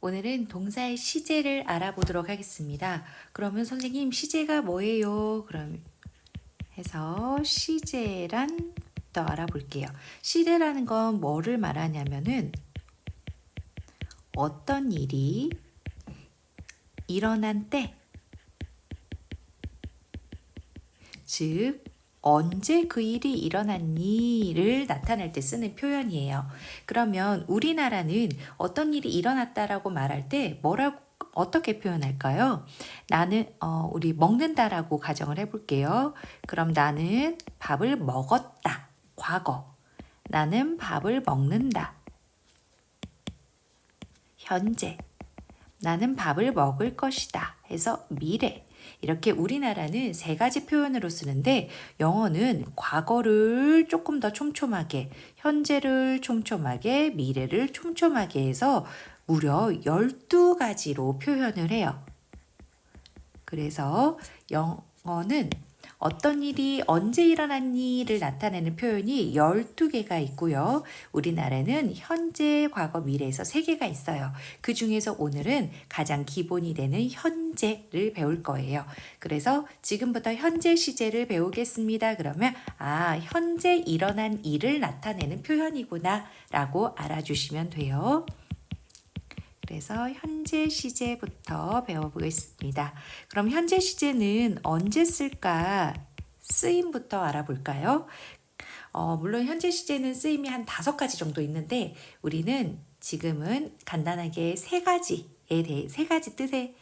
오늘은 동사의 시제를 알아보도록 하겠습니다. 그러면 선생님 시제가 뭐예요? 그럼 해서 시제란 더 알아볼게요. 시제라는 건 뭐를 말하냐면은 어떤 일이 일어난 때, 즉 언제 그 일이 일어났니를 나타낼 때 쓰는 표현이에요. 그러면 우리나라는 어떤 일이 일어났다라고 말할 때 어떻게 표현할까요? 나는 우리 먹는다라고 가정을 해볼게요. 그럼 나는 밥을 먹었다. 과거. 나는 밥을 먹는다. 현재. 나는 밥을 먹을 것이다. 해서 미래. 이렇게 우리나라는 세 가지 표현으로 쓰는데 영어는 과거를 조금 더 촘촘하게, 현재를 촘촘하게, 미래를 촘촘하게 해서 무려 12가지로 표현을 해요. 그래서 영어는 어떤 일이 언제 일어났니를 나타내는 표현이 12개가 있고요. 우리나라는 현재, 과거, 미래에서 3개가 있어요. 그 중에서 오늘은 가장 기본이 되는 현재를 배울 거예요. 그래서 지금부터 현재 시제를 배우겠습니다. 그러면 현재 일어난 일을 나타내는 표현이구나 라고 알아주시면 돼요. 그래서 현재 시제부터 배워보겠습니다. 그럼 현재 시제는 언제 쓸까? 쓰임부터 알아볼까요? 물론 현재 시제는 쓰임이 한 5가지 정도 있는데 우리는 지금은 간단하게 세 가지 뜻에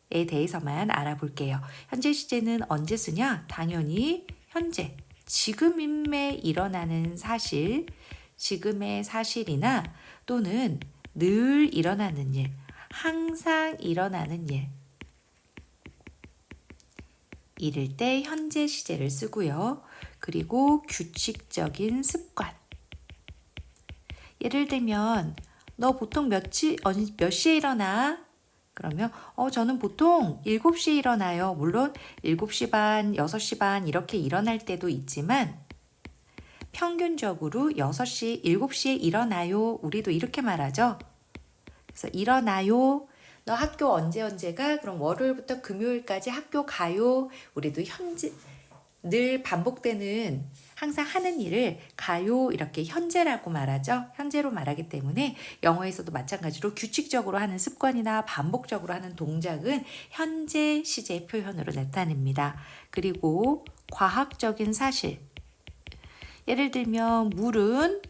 대해서만 알아볼게요. 현재 시제는 언제 쓰냐? 당연히 현재, 지금임에 일어나는 사실, 지금의 사실이나 또는 늘 일어나는 일, 항상 일어나는 일, 이럴 때 현재 시제를 쓰고요. 그리고 규칙적인 습관. 예를 들면 너 보통 몇 시에 일어나? 그러면 저는 보통 7시에 일어나요. 물론 7시 반, 6시 반 이렇게 일어날 때도 있지만 평균적으로 6시, 7시에 일어나요. 우리도 이렇게 말하죠. 그래서 일어나요. 너 학교 언제가? 그럼 월요일부터 금요일까지 학교 가요. 우리도 늘 반복되는 항상 하는 일을 가요 이렇게 현재라고 말하죠. 현재로 말하기 때문에 영어에서도 마찬가지로 규칙적으로 하는 습관이나 반복적으로 하는 동작은 현재 시제 표현으로 나타냅니다. 그리고 과학적인 사실. 예를 들면 물은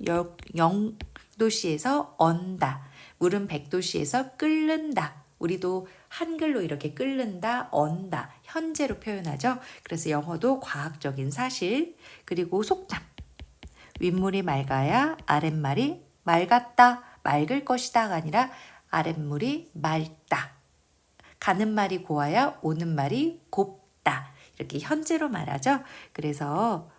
0도씨에서 언다. 물은 100도씨에서 끓는다. 우리도 한글로 이렇게 끓는다, 언다, 현재로 표현하죠. 그래서 영어도 과학적인 사실, 그리고 속담. 윗물이 맑아야 아랫말이 맑았다, 맑을 것이다가 아니라 아랫물이 맑다. 가는 말이 고와야 오는 말이 곱다. 이렇게 현재로 말하죠. 그래서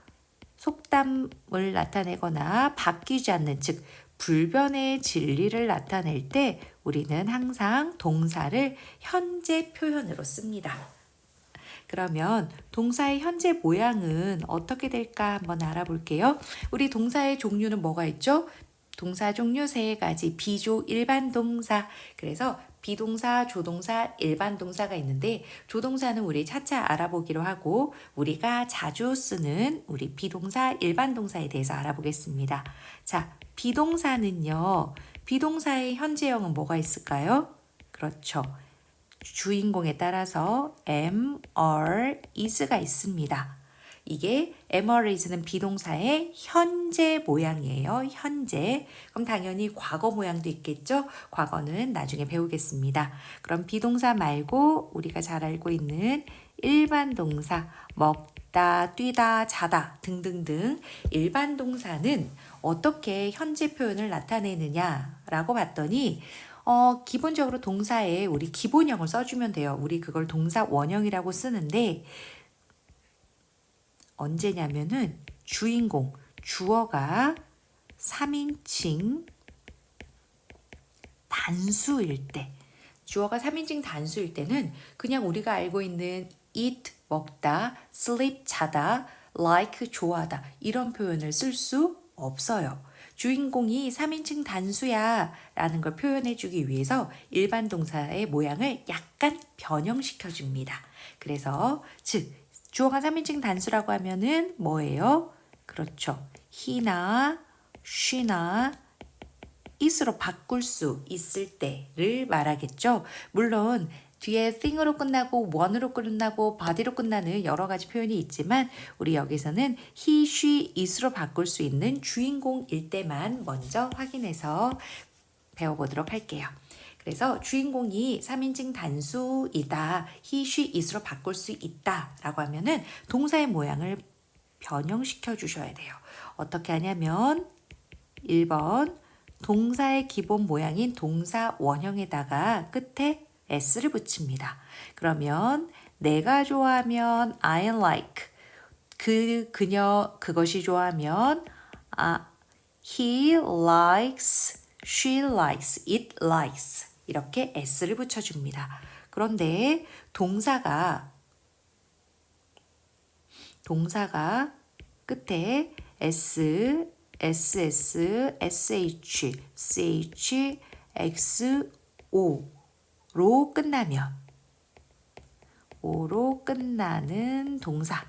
속담을 나타내거나 바뀌지 않는, 즉 불변의 진리를 나타낼 때 우리는 항상 동사를 현재 표현으로 씁니다. 그러면 동사의 현재 모양은 어떻게 될까 한번 알아볼게요. 우리 동사의 종류는 뭐가 있죠? 동사 종류 3가지, 비조, 일반 동사. 그래서 비동사, 조동사, 일반 동사가 있는데 조동사는 우리 차차 알아보기로 하고 우리가 자주 쓰는 우리 비동사, 일반 동사에 대해서 알아보겠습니다. 자, 비동사는요. 비동사의 현재형은 뭐가 있을까요? 그렇죠. 주인공에 따라서 am, are, is가 있습니다. 이게 am, are, is는 비동사의 현재 모양이에요. 현재. 그럼 당연히 과거 모양도 있겠죠? 과거는 나중에 배우겠습니다. 그럼 비동사 말고 우리가 잘 알고 있는 일반 동사, 먹다, 뛰다, 자다 등등등 일반 동사는 어떻게 현재 표현을 나타내느냐라고 봤더니 기본적으로 동사에 우리 기본형을 써주면 돼요. 우리 그걸 동사 원형이라고 쓰는데 언제냐면은 주인공, 주어가 3인칭 단수일 때, 주어가 3인칭 단수일 때는 그냥 우리가 알고 있는 eat, 먹다, sleep, 자다, like, 좋아하다 이런 표현을 쓸 수 없어요. 주인공이 3인칭 단수야 라는 걸 표현해 주기 위해서 일반 동사의 모양을 약간 변형시켜 줍니다. 그래서 즉 주어가 3인칭 단수라고 하면은 뭐예요? 그렇죠. he나 she나 it으로 바꿀 수 있을 때를 말하겠죠. 물론 뒤에 thing으로 끝나고 one으로 끝나고 body로 끝나는 여러 가지 표현이 있지만 우리 여기서는 he, she, it으로 바꿀 수 있는 주인공일 때만 먼저 확인해서 배워보도록 할게요. 그래서 주인공이 3인칭 단수이다. he, she, it으로 바꿀 수 있다 라고 하면은 동사의 모양을 변형시켜 주셔야 돼요. 어떻게 하냐면 1번 동사의 기본 모양인 동사 원형에다가 끝에 s를 붙입니다. 그러면 내가 좋아하면 I like, 그녀 그것이 좋아하면 he likes, she likes, it likes 이렇게 s를 붙여줍니다. 그런데 동사가 끝에 s, ss, sh, ch, x, o로 끝나면 오로 끝나는 동사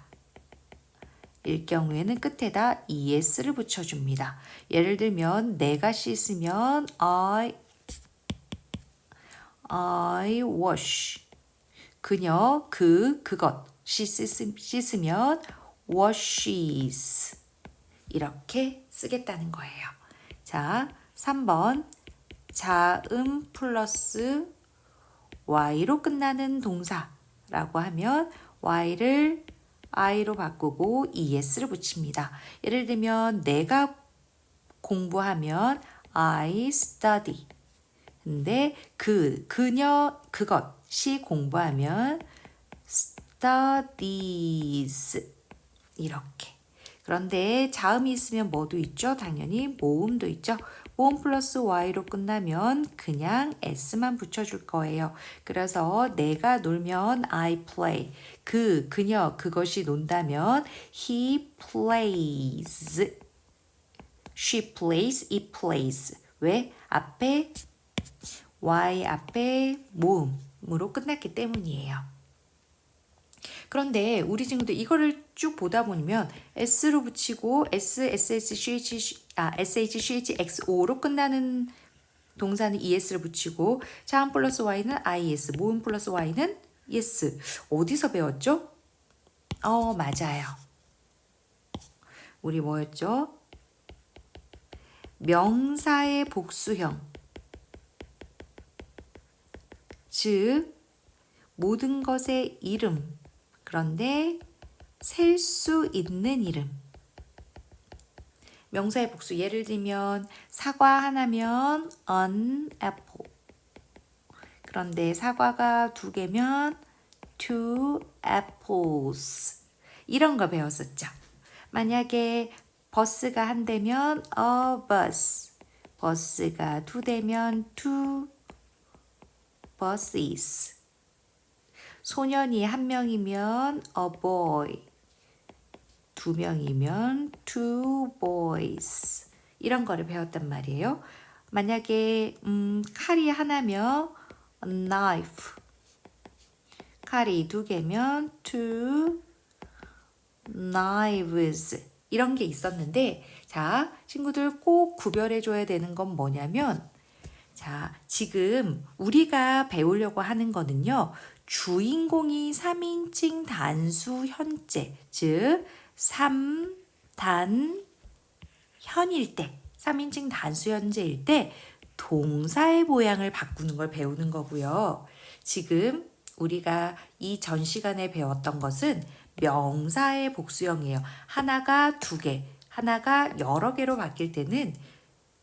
일 경우에는 끝에다 es를 붙여줍니다. 예를 들면 내가 씻으면 I wash, 그녀 그것이 씻으면 washes 이렇게 쓰겠다는 거예요. 자, 3번 자음 플러스 y로 끝나는 동사라고 하면 y를 i로 바꾸고 es를 붙입니다. 예를 들면 내가 공부하면 I study. 근데 그녀 그것이 공부하면 studies 이렇게. 그런데 자음이 있으면 뭐도 있죠? 당연히 모음도 있죠. 모음 플러스 y로 끝나면 그냥 s만 붙여줄 거예요. 그래서 내가 놀면 I play. 그녀 그것이 논다면 he plays. she plays, it plays. 왜? 앞에 y 앞에 모음으로 끝났기 때문이에요. 그런데 우리 친구들 이거를 쭉 보다 보면 s로 붙이고 sh, xo로 끝나는 동사는 es를 붙이고 자음 플러스 y는 is, 모음 플러스 y는 yes. 어디서 배웠죠? 맞아요. 우리 뭐였죠? 명사의 복수형. 즉 모든 것의 이름. 그런데 셀 수 있는 이름. 명사의 복수 예를 들면 사과 하나면 an apple. 그런데 사과가 2개면 2 apples. 이런 거 배웠었죠. 만약에 버스가 1대면 a bus. 버스가 2대면 2 buses. 소년이 1명이면 a boy, 2명이면 2 boys 이런 거를 배웠단 말이에요. 만약에 칼이 하나면 a knife, 칼이 2개면 2 knives 이런 게 있었는데 자 친구들 꼭 구별해 줘야 되는 건 뭐냐면 자 지금 우리가 배우려고 하는 거는요. 주인공이 3인칭 단수 현재, 즉 3단 현일 때, 3인칭 단수 현재일 때 동사의 모양을 바꾸는 걸 배우는 거고요. 지금 우리가 이 전 시간에 배웠던 것은 명사의 복수형이에요. 하나가 2개, 하나가 여러 개로 바뀔 때는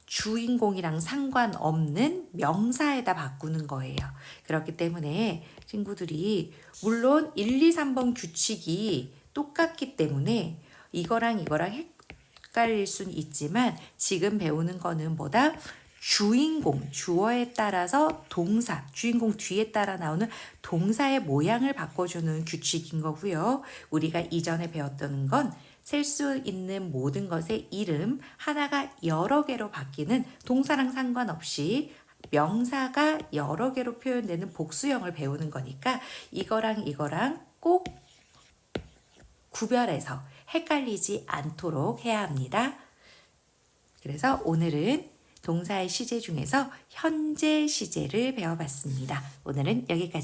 주인공이랑 상관없는 명사에다 바꾸는 거예요. 그렇기 때문에 친구들이 물론 1, 2, 3번 규칙이 똑같기 때문에 이거랑 헷갈릴 수는 있지만 지금 배우는 거는 뭐다? 주인공, 주어에 따라서 동사, 주인공 뒤에 따라 나오는 동사의 모양을 바꿔주는 규칙인 거고요. 우리가 이전에 배웠던 건 셀 수 있는 모든 것의 이름 하나가 여러 개로 바뀌는 동사랑 상관없이 명사가 여러 개로 표현되는 복수형을 배우는 거니까 이거랑 이거랑 꼭 구별해서 헷갈리지 않도록 해야 합니다. 그래서 오늘은 동사의 시제 중에서 현재 시제를 배워봤습니다. 오늘은 여기까지.